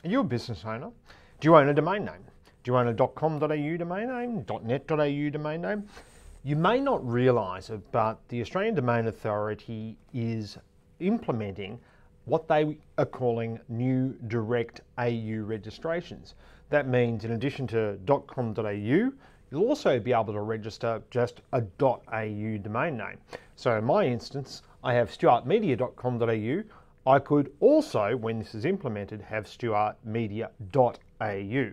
Are you a business owner? Do you own a domain name? Do you own a .com.au domain name, .net.au domain name? You may not realise it, but the Australian Domain Authority is implementing what they are calling new direct AU registrations. That means in addition to .com.au, you'll also be able to register just a .au domain name. So in my instance, I have stuartmedia.com.au. I could also, when this is implemented, have stuartmedia.au.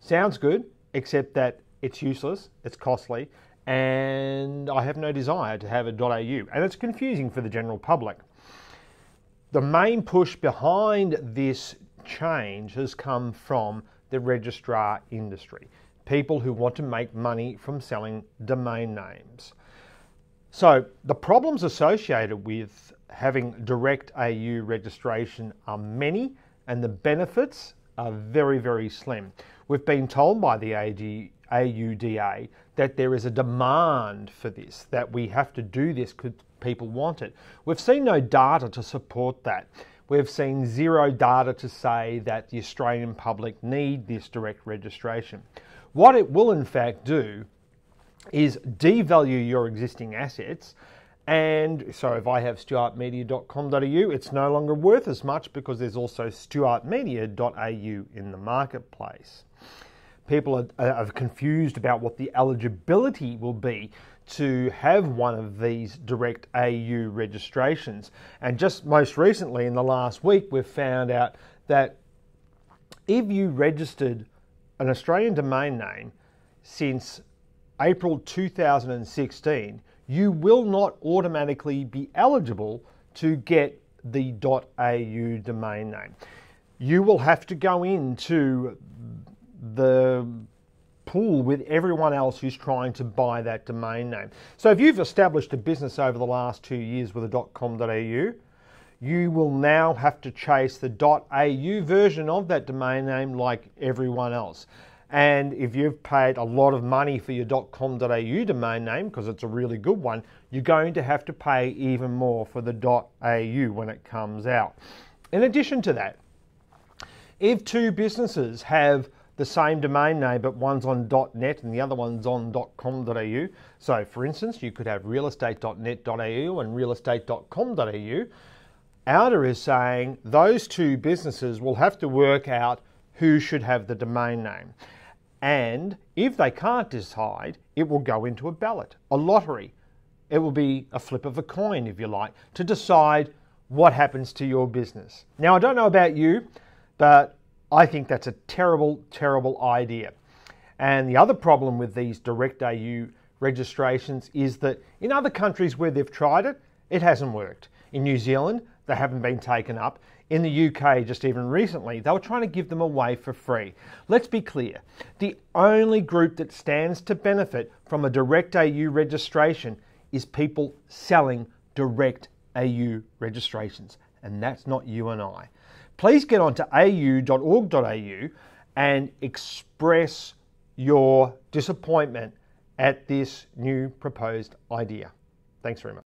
Sounds good, except that it's useless, it's costly, and I have no desire to have a .au, and it's confusing for the general public. The main push behind this change has come from the registrar industry, people who want to make money from selling domain names. So the problems associated with having direct AU registration are many, and the benefits are very, very slim. We've been told by the AUDA that there is a demand for this, that we have to do this because people want it. We've seen no data to support that. We've seen zero data to say that the Australian public need this direct registration. What it will in fact do is devalue your existing assets. And so if I have stuartmedia.com.au, it's no longer worth as much because there's also stuartmedia.au in the marketplace. People are confused about what the eligibility will be to have one of these direct AU registrations. And just most recently in the last week, we've found out that if you registered an Australian domain name since April 2016, you will not automatically be eligible to get the .au domain name. You will have to go into the pool with everyone else who's trying to buy that domain name. So if you've established a business over the last 2 years with a .com.au, you will now have to chase the .au version of that domain name like everyone else. And if you've paid a lot of money for your .com.au domain name, because it's a really good one, you're going to have to pay even more for the .au when it comes out. In addition to that, if two businesses have the same domain name, but one's on .net and the other one's on .com.au. So for instance, you could have realestate.net.au and realestate.com.au. AUDA is saying those two businesses will have to work out who should have the domain name. And if they can't decide, it will go into a ballot, a lottery. It will be a flip of a coin, if you like, to decide what happens to your business. Now, I don't know about you, but I think that's a terrible, terrible idea. And the other problem with these direct AU registrations is that in other countries where they've tried it, it hasn't worked. In New Zealand, they haven't been taken up. In the UK, just even recently, they were trying to give them away for free. Let's be clear. The only group that stands to benefit from a direct AU registration is people selling direct AU registrations. And that's not you and I. Please get onto au.org.au and express your disappointment at this new proposed idea. Thanks very much.